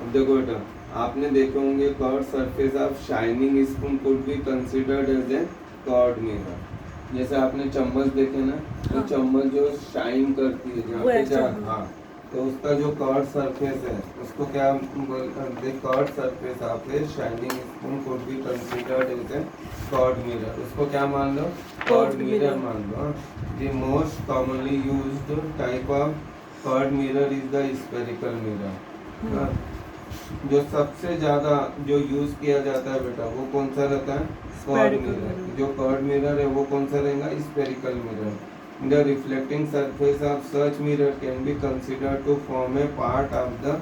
अब देखो बेटा, आपने देखे होंगे curve surface of shining spoon could be considered as a curved mirror. जैसे आपने चम्मच देखे ना, तो हाँ। चम्मच जो शाइन करती है जहाँ वो पे ऐसा, जा, हाँ। हाँ, तो उसका जो कर्व सरफेस है उसको क्या बोलते, curve surface of a shining spoon could be considered as a curved mirror. उसको क्या मान लो, कर्व्ड कर्व्ड मिरर मिरर। मान लो। The most commonly used type of curved mirror is the spherical mirror. जो सबसे ज्यादा जो यूज किया जाता है बेटा वो कौन सा रहता है, कर्व्ड Spherical मिरर। mirror। जो कर्व्ड मिरर है वो कौन सा रहेगा, spherical mirror. The reflecting surface of such mirror can be considered to form a part of the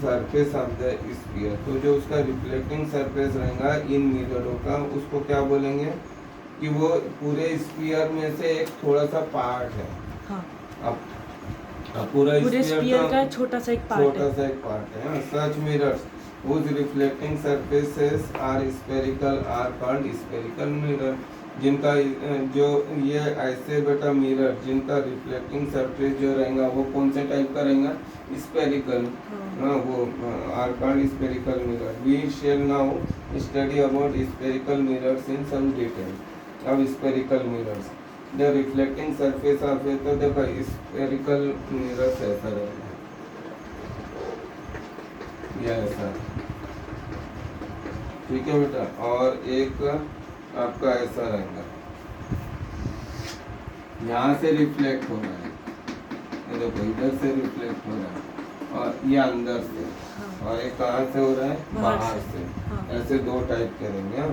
surface of the sphere. तो जो उसका रिफ्लेक्टिंग सरफेस रहेगा इन मिररों का, उसको क्या बोलेंगे कि वो पूरे स्फीयर में से एक थोड़ा सा पार्ट है। हाँ। अब पूरे स्फीयर का छोटा सा एक पार्ट छोटा है। सा एक पार्ट है। सच mirrors whose reflecting surfaces are spherical are called spherical mirror। जिनका जो ये ऐसे बेटा मिरर जिनका रिफ्लेक्टिंग सरफेस जो रहेगा वो कौन से टाइप का रहेगा, स्फेरिकल। हाँ, वो are called spherical mirror. We shall now study about spherical mirrors in some detail. अब spherical mirrors, the reflecting surface of a, तो देखो स्फेरिकल मिरर्स ऐसा रहेगा, ये ऐसा, ठीक है बेटा। और एक आपका ऐसा रहेगा, यहाँ से रिफ्लेक्ट हो रहा है, ये देखो इधर से रिफ्लेक्ट हो रहा है, और ये अंदर से, और ये कहाँ से हो रहा है, बाहर से। हाँ। ऐसे दो टाइप के रहेंगे।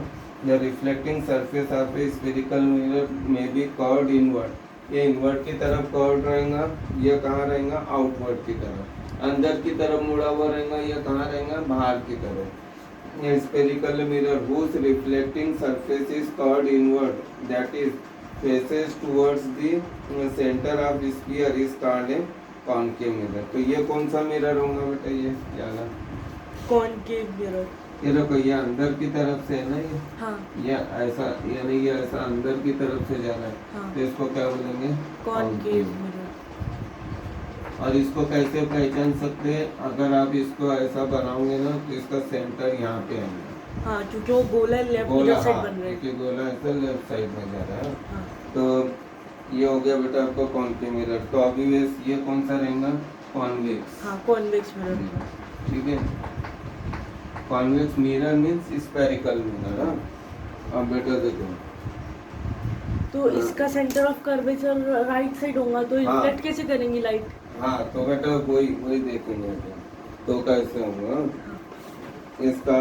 The reflecting surface of a spherical mirror में बी कर्व्ड इनवर्ड। ये इनवर्ड की तरफ कर्व्ड रहेगा, ये कहाँ रहेगा, आउटवर्ड की तरफ। अंदर की तरफ मुड़ा हुआ रहेगा, ये कहाँ रहेगा, बाहर की तरफ। ये spherical mirror whose reflecting surface is curved inward, that is faces towards the center of the sphere is called a concave mirror। तो ये कौन सा मिरर होगा बेटा, ये ज्यादा कॉनकेव मिरर। ये देखो, ये अंदर की तरफ से है ना, हाँ। ये ऐसा, यानी ये ऐसा अंदर की तरफ से जा रहा है, हाँ। तो इसको क्या बोलेंगे, कॉनकेव मिरर। और इसको कैसे पहचान सकते हैं, अगर आप इसको ऐसा बनाओगे ना तो इसका सेंटर यहाँ पे आएगा। हाँ, क्योंकि वो गोला लेफ्ट गोला, साइड हाँ, बन रहा है। क्योंकि गोला ऐसा लेफ्ट साइड में जा रहा है। हाँ। तो ये हो गया बेटा आपका कॉन्केव मिरर। तो अभी ये कौन सा रहेगा, कॉन्वेक्स। हाँ, कॉन्वेक्स मिरर। ठीक है, convex mirror means spherical mirror. अब बेटा देखो, तो इसका centre of curvature right side होगा, तो हाँ। रिफ्लेक्ट कैसे करेंगी लाइट? हाँ, तो बेटा वही वही देखेंगे बेटा, तो कैसे होगा। इसका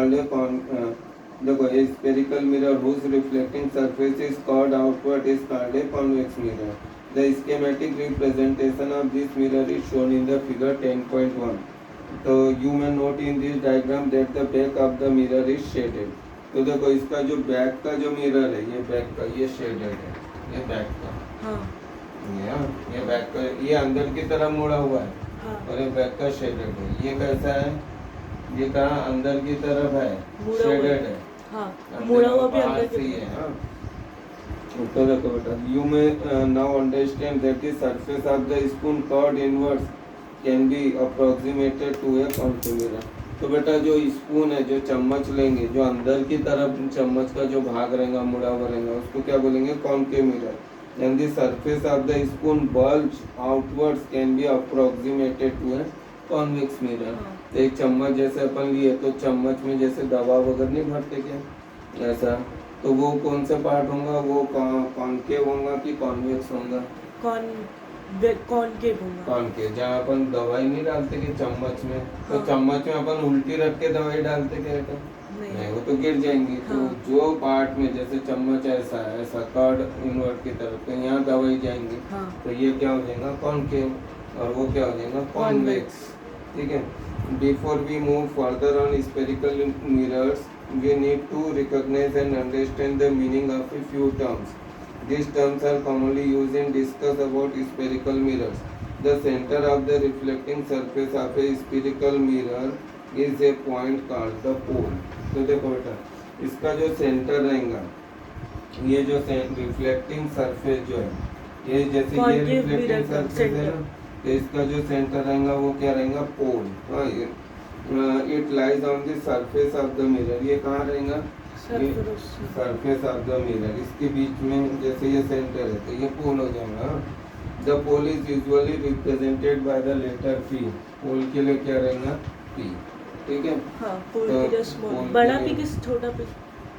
देखो, ये spherical mirror whose reflecting surface is curved outward is called a convex mirror। The schematic representation of this mirror is shown in the figure 10.1। तो you may note in this diagram that the back of the mirror is shaded। तो देखो, इसका जो back का जो mirror है, ये back का, ये शेडेड है, ये बैक का। हाँ। ये बैक का, ये अंदर की तरफ मुड़ा हुआ है, हाँ। और ये बैक का शेडेड है। ये कैसा है, ये कहाँ अंदर की तरफ है, मुड़ा हुआ है। शेडेड है। हाँ, मुड़ा हुआ भी बाहर अंदर से ही की है। हाँ, तो देखो बेटा, you may now understand that the surface of the spoon curved inwards can be approximated to a concave mirror। तो बेटा जो स्पून है, जो चम्मच लेंगे, जो अंदर की तरफ चम्मच का जो भाग रहेगा, मुड़ा हुआ रहेगा, उसको क्या बोलेंगे, concave mirror. And the surface of the spoon bulge outwards can be approximated to a convex mirror. तो एक चम्मच जैसे अपन लिए, तो चम्मच में जैसे दवा वगैरह नहीं भरते क्या, ऐसा, तो वो कौन सा पार्ट होगा, वो कॉनकेव होगा कि कॉन्वेक्स होगा, कॉनकेव होगा। कॉनकेव। जहाँ अपन दवाई नहीं डालते कि चम्मच में, तो हाँ। चम्मच में अपन उल्टी रख के दवाई डालते क्या बेटा, नहीं, वो तो गिर जाएंगी। हाँ। तो जो पार्ट में जैसे चम्मच ऐसा ऐसा कर्ड इनवर्ट की तरफ, तो यहाँ दवाई जाएंगी। हाँ। तो ये क्या हो जाएगा, कॉनकेव, और वो क्या हो जाएगा, कॉन्वेक्स। ठीक है। Before we move further on spherical mirrors, we need to recognize and understand the meaning of a few terms। These terms are commonly used in discuss about spherical mirrors। The center of the reflecting surface of a spherical mirror is a point called the pole। तो देखो बेटा, इसका जो centre रहेगा, ये जो reflecting surface जो है, ये जैसे ये रिफ्लेक्टिंग सरफेस है ना, तो इसका जो सेंटर रहेगा वो क्या रहेगा, पोल। हाँ, it lies on the surface of the mirror, ये कहाँ रहेगा? सरफेस ऑफ द मिरर, इसके बीच में जैसे ये सेंटर है तो ये पोल हो जाएगा। The pole is usually represented by the letter P, pole के लिए क्या रहेगा? पी, ठीक है। हाँ, पोल तो के लिए स्मॉल, पोल बड़ा के पी लिए- किस छोटा पी?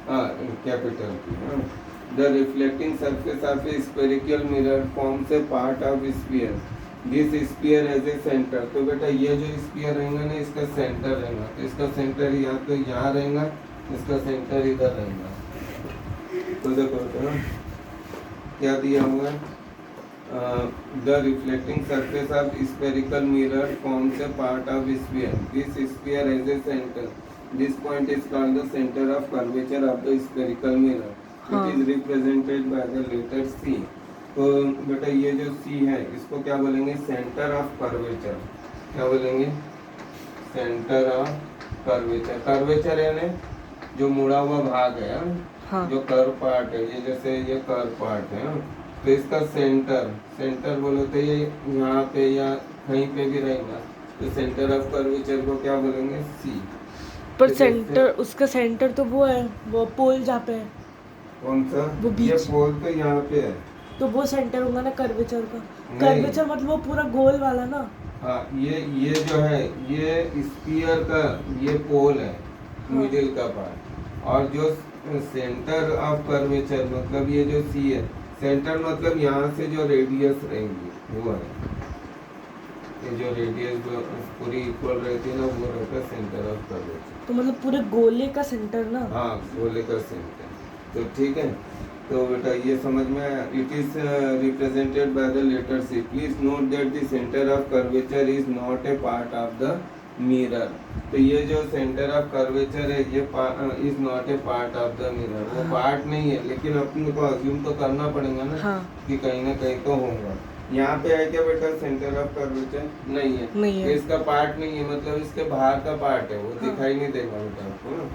हाँ, capital P. The reflecting surface of a spherical mirror forms a part of sphere, this sphere as a centre. तो बेटा ये जो स्फीयर रहेगा ना, इसका सेंटर रहेगा, तो इसका सेंटर या तो यहाँ रहेगा, इसका सेंटर इधर रहेगा। तो देखो बेटा क्या दिया हुआ है, the reflecting surface of spherical mirror forms a part of sphere, this sphere as a centre, this point is called the centre of curvature of the spherical mirror, हाँ। It is represented by the letter C. तो बेटा ये जो C है इसको क्या बोलेंगे? Centre of curvature. क्या बोलेंगे? Centre of curvature. कर्वेचर यानी जो मुड़ा हुआ भाग है, हाँ। जो कर्व पार्ट है, ये जैसे ये कर्व पार्ट है, तो इसका सेंटर, सेंटर बोलो तो ये यहाँ पे या कहीं पे भी रहेगा, तो सेंटर ऑफ कर्वेचर को क्या बोलेंगे? सी। पर तो सेंटर, जैसे- उसका सेंटर तो वो है, वो पोल जहाँ पे है, कौन सा? वो बीच। ये पोल तो यहाँ पे है। तो वो सेंटर होगा ना कर्वेचर का। नहीं। कर्वेचर मतलब वो पूरा गोल वाला ना। हाँ, ये जो है ये स्फीयर का ये पोल है, हाँ। मिडिल का पार्ट, और जो सेंटर ऑफ कर्वेचर मतलब ये जो सी है, सेंटर मतलब यहाँ से जो रेडियस रहेंगी वो है, ये जो रेडियस जो पूरी इक्वल रहती है ना, वो रहता है सेंटर ऑफ कर्वेचर। तो मतलब पूरे गोले का सेंटर ना। हाँ, गोले का सेंटर। तो ठीक है, तो बेटा ये समझ में आया। It is represented by the letter C. Please note that the centre of curvature is not a part of the mirror. तो ये जो सेंटर ऑफ कर्वेचर है ये is not a part of the mirror, वो part नहीं है, लेकिन अपने को अज्यूम तो करना पड़ेगा ना, हाँ। कि कहीं ना कहीं तो होगा। यहाँ पे है क्या बेटा सेंटर ऑफ कर्वेचर? नहीं है, नहीं है। तो इसका पार्ट नहीं है, मतलब इसके बाहर का पार्ट है, वो हाँ। दिखाई नहीं देगा बेटा आपको ना।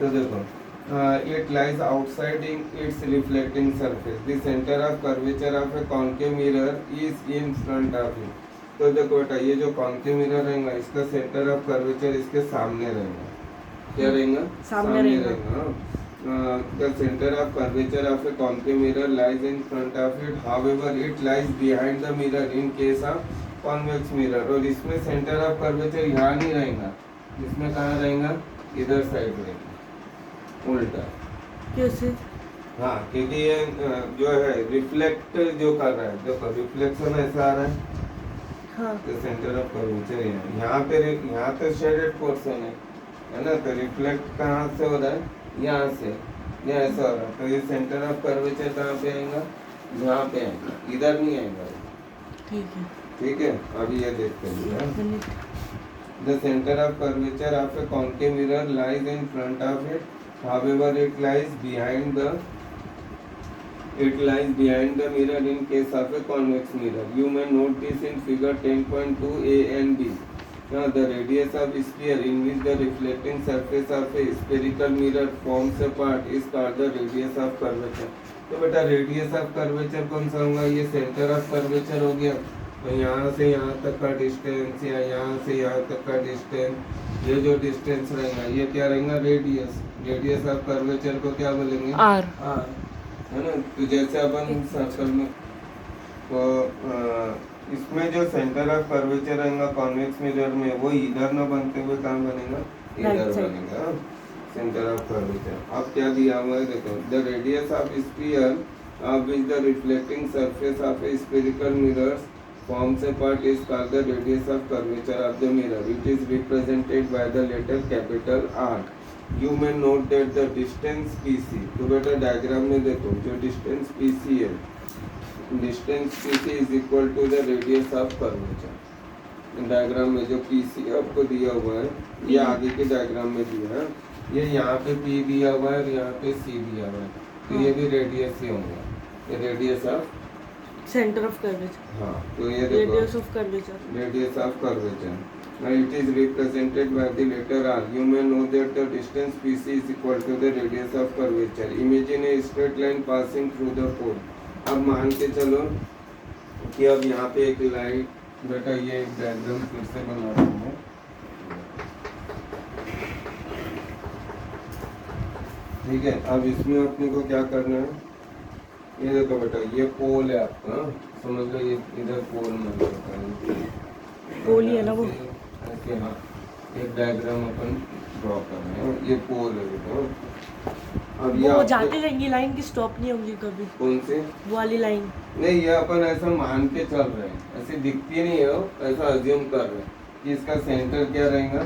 तो देखो it lies outside in its reflecting surface. The center of curvature of a concave mirror is in front of it. तो देखो बेटा ये जो concave mirror रहेगा इसका center of curvature इसके सामने रहेगा। क्या रहेगा? सामने रहेगा। The center of curvature of a concave mirror lies in front of it. However, it lies behind the mirror in case of convex mirror. और इसमें center of curvature यहाँ नहीं रहेगा, इसमें कहाँ रहेगा? इधर साइड रहेगा, उल्टा। कैसे? हाँ, क्योंकि ये जो है रिफ्लेक्ट जो कर रहा है, देखो रिफ्लेक्शन ऐसा आ रहा है, हाँ। तो सेंटर ऑफ कर्वेचर यहाँ पे, यहाँ तो शेडेड पोर्शन है ना, तो रिफ्लेक्ट कहाँ से हो रहा है? यहाँ से, ये ऐसा हो रहा है, तो ये सेंटर ऑफ कर्वेचर कहाँ पे आएगा? यहाँ पे आएगा, इधर नहीं आएगा। ठीक है। ठीक है, अभी ये देखते हैं। Minute. The center of curvature of a concave mirror lies in front of it. However, it lies behind the mirror in case of a convex mirror. You may note this in figure 10.2 A and B. Now, the radius of sphere in which the reflecting surface of a spherical mirror forms a part is called the radius of curvature. तो बेटा radius of curvature कौन सा होगा? ये center of curvature हो गया। तो यहाँ से यहाँ तक का डिस्टेंस या यहाँ से यहाँ तक का डिस्टेंस, ये जो डिस्टेंस रहेगा ये क्या रहेगा? रेडियस। रेडियस ऑफ कर्वेचर को क्या बोलेंगे? आर। आर, है ना। तो जैसे अपन सर्कल में, तो इसमें जो सेंटर ऑफ कर्वेचर रहेगा कॉन्वेक्स मिरर में, वो इधर न बनते हुए कहाँ बनेगा? इधर बनेगा, सेंटर ऑफ कर्वेचर। अब क्या दिया हुआ है देखो, the radius of sphere of which the reflecting surface of a spherical mirror forms a part is called the radius of curvature of the mirror. It is represented by the letter capital R. You may note that the distance PC, तो बेटा diagram में देखो जो distance PC है, distance PC is equal to the radius of curvature। Diagram में जो PC आपको दिया हुआ है, ये आगे के डायग्राम में दिया है, ये यहाँ पे P दिया हुआ है और यहाँ पे C दिया हुआ है, तो ये भी रेडियस ही होगा, ये radius of centre of curvature. हाँ, तो ये देखो radius of curvature. radius of curvature. Now it is represented by the letter R. You may know that the distance PC is equal to the radius of curvature. Imagine a straight line passing through the pole. अब मान के चलो कि अब यहाँ पे एक light, बेटा ये एक डायग्राम फिर से बना रहा हूँ। ठीक है, अब इसमें अपने को क्या करना है, ये देखो बेटा ये पोल है आपका, समझ लो ये इधर पोल में लगता है, पोल ही है ना वो। ऐसे हाँ, एक डायग्राम अपन ड्रॉ कर रहे हैं, ये पोल है बेटा। अब ये वो आपके- जाते रहेंगी लाइन की, स्टॉप नहीं होंगी कभी, कौन से, वो वाली लाइन। नहीं ये अपन ऐसा मान के चल रहे हैं, ऐसे दिखती नहीं है वो, ऐसा अज्यूम कर रहे हैं कि इसका सेंटर क्या रहेगा,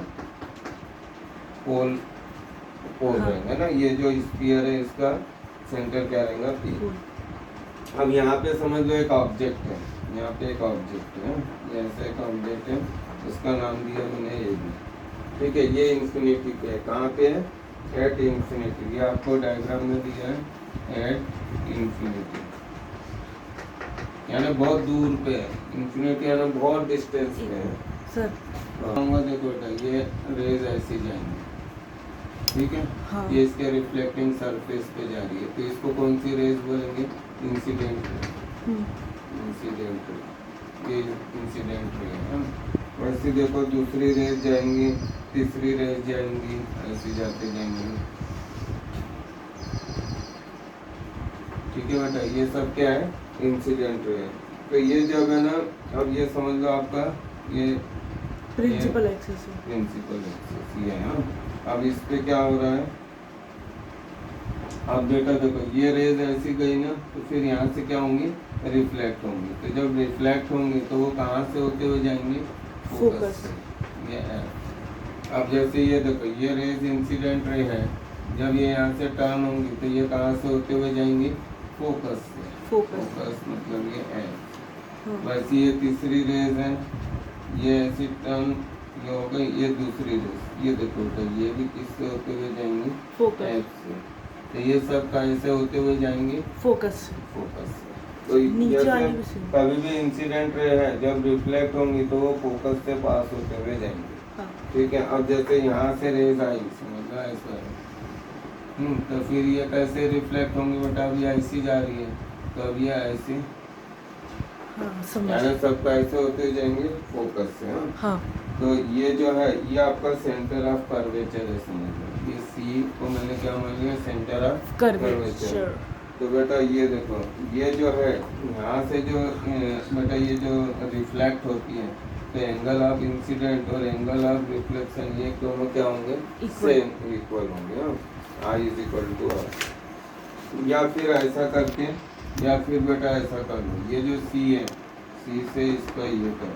पोल, पोल हाँ। रहेगा ना, ये जो स्फीयर है इसका सेंटर क्या रहेगा, पी। पोल। अब यहाँ पे समझ लो एक ऑब्जेक्ट है, यहाँ पे एक ऑब्जेक्ट है, ये ऐसा एक ऑब्जेक्ट है, उसका नाम दिया मैंने ए बी, ठीक है, ये इंफिनिटी पे है, कहाँ पे है, एट इंफिनिटी, ये आपको डायग्राम में दिया है, एट इंफिनिटी, यानी बहुत दूर पे है, इंफिनिटी यानी बहुत डिस्टेंस पे है। सर देखो बेटा ये रेज ऐसी जाएंगी, ठीक है, हाँ। ये इसके रिफ्लेक्टिंग सरफेस पे जा रही है, तो इसको कौन सी रेज बोलेंगे, इंसिडेंट रे, इंसिडेंट रे, ये इंसिडेंट रे है। वैसे देखो दूसरी रेज जाएंगी, तीसरी रेज जाएंगी, ऐसे जाते जाएंगे, ठीक है बेटा, ये सब क्या है, इंसिडेंट रे है। तो ये जब है ना, अब ये समझ लो आपका ये प्रिंसिपल एक्सेस है। प्रिंसिपल एक्सेस ये है। अब इस पे क्या हो रहा है, अब बेटा देखो ये रेज ऐसी गई ना, तो फिर यहाँ से क्या होंगी, रिफ्लेक्ट होंगी, तो जब रिफ्लेक्ट होंगी तो वो कहाँ से होते हुए जाएंगे, फोकस से, ये है। अब जैसे ये देखो ये रेज इंसिडेंट रे है, जब ये यहाँ से टर्न होंगी तो ये कहाँ से होते हुए जाएंगी, फोकस से, फोकस। फोकस मतलब ये है। हाँ। वैसे ये तीसरी रेज है, ये ऐसी टर्न ये हो गई, ये दूसरी रेज, ये देखो तो ये भी किससे होते हुए जाएंगे, फोकस। एफ से, तो ये सब कैसे होते हुए जाएंगे, फोकस। फोकस से। तो नीचे जैसे वाली भी same। कभी भी इंसिडेंट रे है जब रिफ्लेक्ट होंगी तो वो फोकस से पास होते हुए जाएंगे, हाँ। ठीक है। अब जैसे यहाँ से रेज आई, समझ लो ऐसा है, तो फिर ये कैसे रिफ्लेक्ट होंगी बेटा, अभी ऐसी जा रही है, तो अब ये ऐसी, हाँ समझ। यानी सब कैसे होते हुए जाएंगे, फोकस से, हाँ। हाँ। तो ये जो है ये आपका सेंटर ऑफ कर्वेचर है, समझ लो, ये सी को मैंने क्या मान लिया, सेंटर ऑफ कर्वेचर। तो बेटा ये देखो ये जो है यहाँ से जो बेटा ये जो रिफ्लेक्ट होती है, तो एंगल ऑफ इंसिडेंट और एंगल ऑफ रिफ्लेक्शन ये दोनों क्या होंगे, Equal। सेम इक्वल होंगे, I is equal to are. या फिर ऐसा करके, या फिर बेटा ऐसा कर लो, ये जो सी है, सी से इसका ये कर,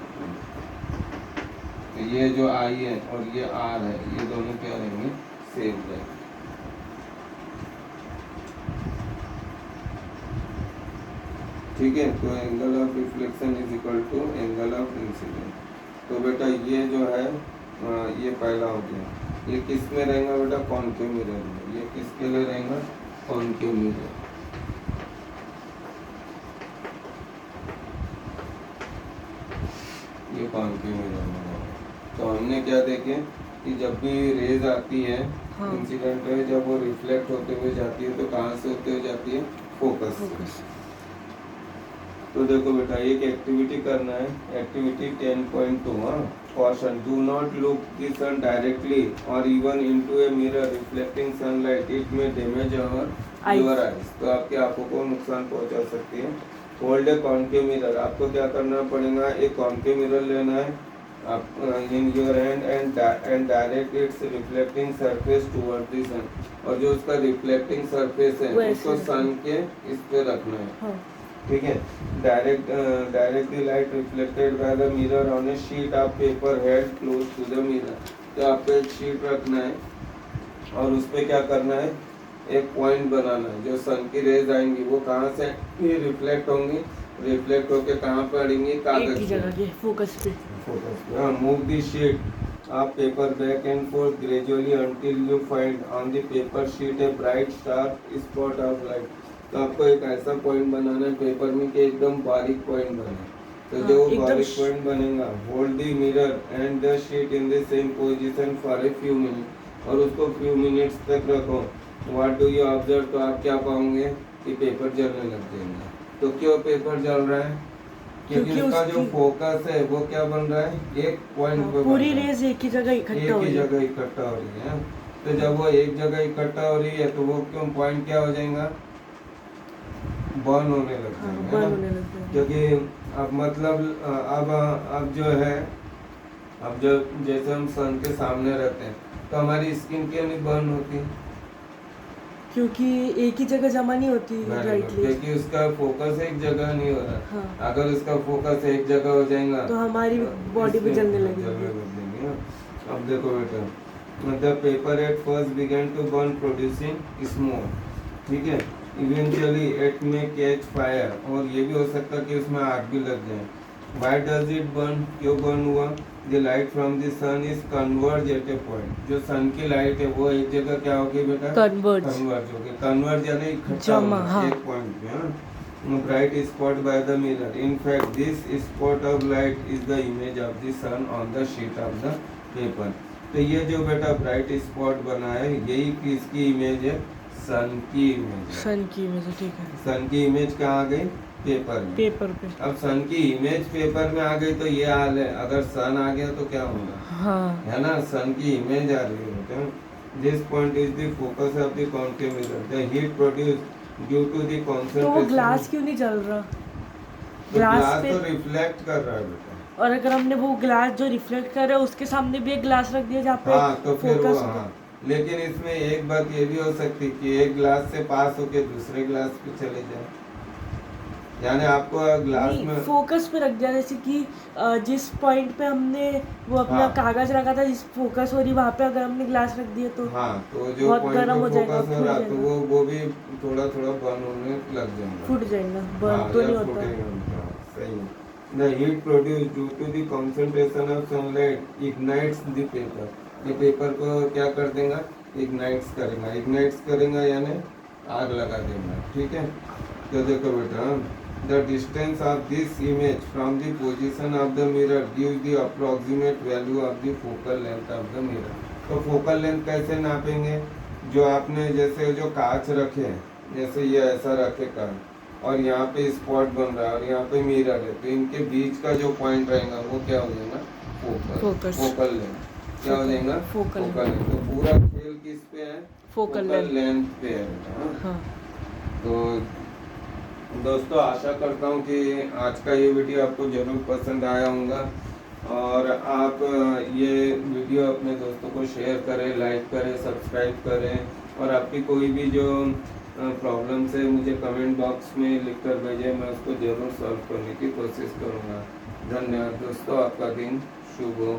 तो ये जो आई है और ये आर है, ये दोनों क्या रहेंगे, सेम रहेंगे, ठीक है। तो angle of reflection is equal to angle of incident. तो बेटा ये जो है ये पहला हो गया, ये किस में रहेगा बेटा, कॉन्केव मिरर में, ये किसके लिए रहेगा, कॉन्केव मिरर, ये कॉन्केव मिरर में रहेगा। तो हमने क्या देखे कि जब भी रेज आती है, हाँ। इंसिडेंट रे, जब वो रिफ्लेक्ट होते हुए जाती है तो कहाँ से होते हुए जाती है, फोकस से। फोकस। तो देखो बेटा एक एक्टिविटी करना है, activity 10.2, caution, do not look the sun directly or even into a mirror reflecting sunlight, it may damage your eyes, तो आपकी आंखों को नुकसान पहुंचा सकती है। होल्ड ए कॉन्केव मिरर, आपको क्या करना पड़ेगा, एक कॉन्केव मिरर लेना है आप in your hand and direct its reflecting surface toward the sun, और जो उसका रिफ्लेक्टिंग सरफेस है उसको सन के इस पे रखना है, हाँ। ठीक है। Direct the light reflected by the mirror on a sheet of paper held close to the mirror, तो आपको एक शीट रखना है और उस पे क्या करना है, एक पॉइंट बनाना है, जो सन की रेज आएंगी वो कहाँ से ये रिफ्लेक्ट होंगी, रिफ्लेक्ट होके कहाँ पड़ेंगी, एक कागज ही जगह के फोकस पे। पे। Move the sheet of paper back and fourth gradually until you find on the paper sheet a bright sharp spot of light, तो आपको एक ऐसा पॉइंट बनाना है पेपर में कि एकदम बारीक पॉइंट बने, तो जो बारीक पॉइंट बनेगा, hold the mirror and the sheet in the same position for a few minute, और उसको फ्यू मिनट्स तक रखो। व्हाट डू यू ऑब्जर्व, तो आप क्या पाओगे कि पेपर जलने लग जाएंगे। तो क्यों पेपर जल रहा है, क्योंकि उसका जो फोकस है वो क्या बन रहा है, एक पॉइंट पे, पूरी रेज एक ही जगह इकट्ठा हो रही है। इकट्ठा हो रही है। तो जब वो एक जगह इकट्ठा हो रही है तो वो क्यों पॉइंट क्या हो जाएगा, बर्न होने लग हाँ, जाएंगे, बर्न है ना? होने लगते हैं। क्योंकि अब मतलब अब जो है, अब जो जैसे हम सन के सामने रहते हैं तो हमारी स्किन क्यों नहीं बर्न होती? क्योंकि एक ही जगह जमा नहीं होती राइटली। क्योंकि उसका फोकस एक जगह नहीं हो रहा। हाँ। अगर उसका फोकस एक जगह हो जाएगा तो हमारी बॉडी पे जलने लगेगी। जलने लग जाएंगे, हाँ। अब देखो बेटा, the paper at first begin to burn producing smoke, ठीक है, eventually it may catch fire, और ये भी हो सकता है कि उसमें आग भी लग जाए। Why does it burn? क्यों बर्न हुआ? The light from the sun is converge at a point. जो सन की लाइट है वो एक जगह क्या होगी बेटा? Converge होगी। कन्वर्ज यानी इकट्ठा जमा, होना, हाँ। एक पॉइंट पे, हाँ। Bright spot by the mirror. In fact, this spot of light is the image of the sun on the sheet of the paper. तो ये जो बेटा ब्राइट स्पॉट बना है, यही किसकी इमेज है? सन की इमेज है। सन की इमेज है, ठीक है। सन की इमेज कहाँ आ गई? पेपर में। पेपर पे। अब सन की इमेज पेपर में आ गई तो ये हाल है, अगर सन आ गया तो क्या होगा? हाँ। है ना, सन की इमेज आ रही है। This point is the focus of the concave mirror, the heat produce due to the concentration. तो वो ग्लास क्यों नहीं जल रहा? तो ग्लास पे तो रिफ्लेक्ट कर रहा है बेटा। और अगर हमने वो ग्लास जो रिफ्लेक्ट कर रहा है उसके सामने भी एक ग्लास रख दिया जहाँ पे हाँ तो फिर वो, फोकस हाँ। लेकिन इसमें एक बात ये भी हो सकती है कि एक ग्लास से पास होके दूसरे ग्लास पे चले जाए, यानी आपको ग्लास में फोकस पे रख दिया, जैसे कि जिस पॉइंट पे हमने वो अपना हाँ। कागज रखा था जिस फोकस हो रही वहाँ पे अगर हमने ग्लास रख दिया तो हाँ, तो जो बहुत पॉइंट गर्म पे हो जाएगा, फोकस हो फूट रहा तो जाएगा। वो भी थोड़ा थोड़ा बर्न होने लग जाएगा, फूट जाएगा, बर्न तो नहीं होता। सही है। The heat produced due to the concentration of sunlight ignites the paper. ये पेपर को क्या कर देगा? इग्नाइट्स करेगा। इग्नाइट्स करेगा यानी आग लगा देगा, ठीक है। तो देखो बेटा, the distance of this image from the position of the mirror gives the approximate value of the focal length of the mirror. तो फोकल लेंथ कैसे नापेंगे? जो आपने जैसे जो कांच रखे, जैसे ये ऐसा रखे कांच और यहाँ पे स्पॉट बन रहा है और यहाँ पे मिरर है, तो इनके बीच का जो पॉइंट रहेगा वो क्या हो जाएगा? फोकस। फोकल लेंथ क्या हो जाएगा? Focal length. तो पूरा खेल किस पे है? फोकल लेंथ पे है। हाँ। तो दोस्तों आशा करता हूँ कि आज का ये वीडियो आपको ज़रूर पसंद आया होगा और आप ये वीडियो अपने दोस्तों को शेयर करें, लाइक करें, सब्सक्राइब करें और आपकी कोई भी जो प्रॉब्लम से मुझे कमेंट बॉक्स में लिख कर भेजें, मैं उसको ज़रूर सॉल्व करने की कोशिश करूँगा। धन्यवाद दोस्तों, आपका दिन शुभ हो।